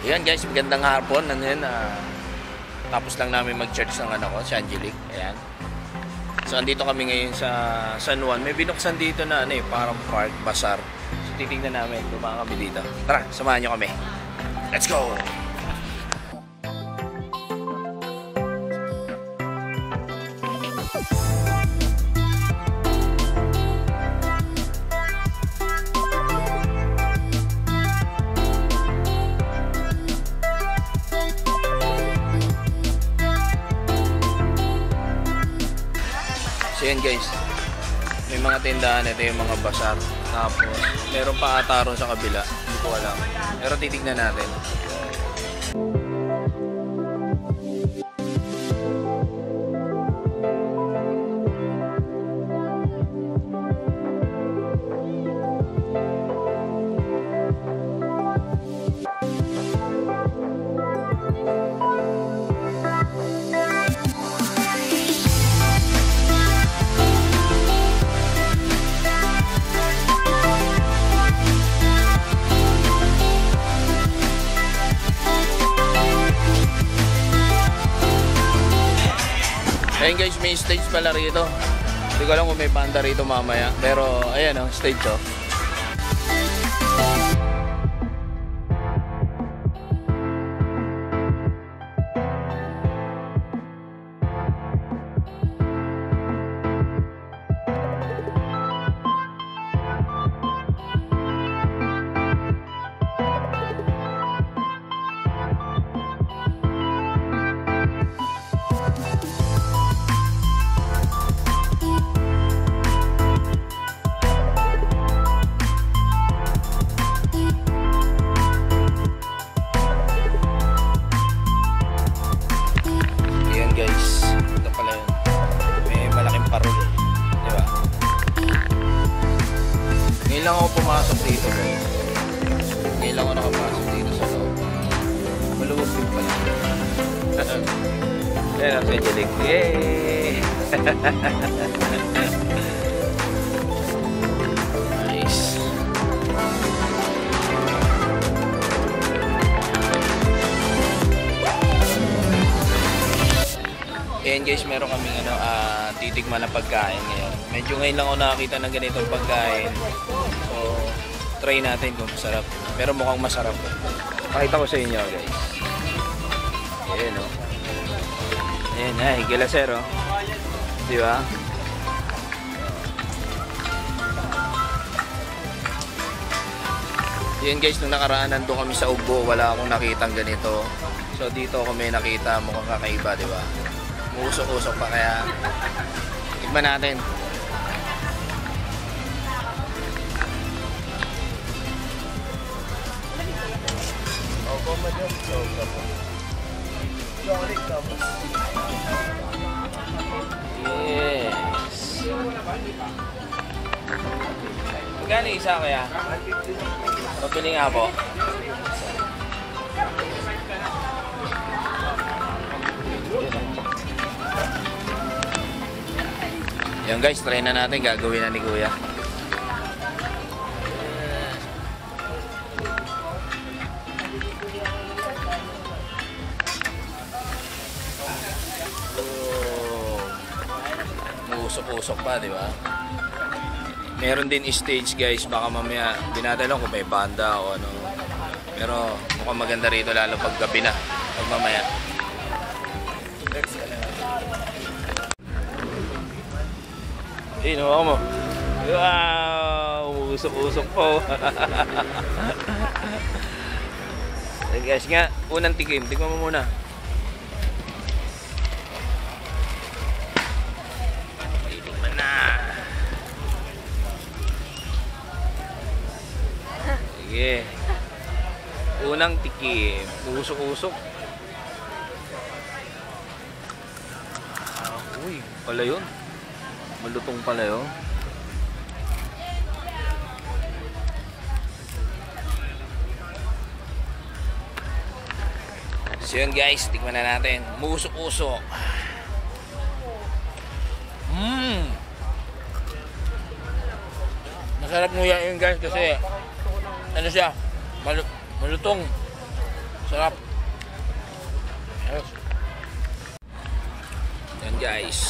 Ayan guys, magandang hapon. Tapos lang namin mag-charge ng anak ko, si Angelique. Ayan. So andito kami ngayon sa San Juan. May binuksan dito na parang park, bazaar. So titignan namin, dumaan kami dito. Tara, samahan nyo kami. Let's go! So yan guys, may mga tindahan, ito yung mga bazaar. Tapos meron pa ata ron sa kabila, hindi ko alam. Pero titignan natin. Ayun guys, may stage pala rito. Hindi ko alam kung may banda rito mamaya. Pero ayan o, stage o. Guys, ito pala yun. May malaking parol, di ba? Ngayon lang ako pumasok dito guys. Ngayon lang ako nakapasok dito sa loob. Maluwag din pala. Ayan ang Angelique. Yay! Nice. Ayan guys, meron kaming titikman na pagkain ngayon. Medyo ngayon lang ako nakakita ng ganitong pagkain. So, try natin kung masarap. Pero mukhang masarap. Pakita ko sa inyo guys. Ayan o. Ayan, ay, gilasero. Di ba? Ayan guys, nung nakaraan nandun kami sa Ugbo, wala akong nakitang ganito. So, dito ako may nakita, mukhang kakaiba, di ba? Usok-usok pa, kaya tikman natin. Yes. Magkano isa kaya? Pabili nga po. Yan guys, try na natin, gagawin na ni Kuya. Usok-usok pa, di ba? Meron din stage guys, baka mamaya dinadala kung may banda o ano. Pero mukhang maganda rito lalo pag gabi na, pag mamaya. Nawa mo. Wow! Usok-usok po. Guys nga, unang tikim. Tignan mo muna. Titikman na. Sige. Unang tikim. Usok-usok. Uy, pala yun. Malutong pala yun. So yun guys, tikman na natin. Musok-usok. Masarap nguya yun guys kasi ano siya, malutong. Sarap. Yes. Yan guys.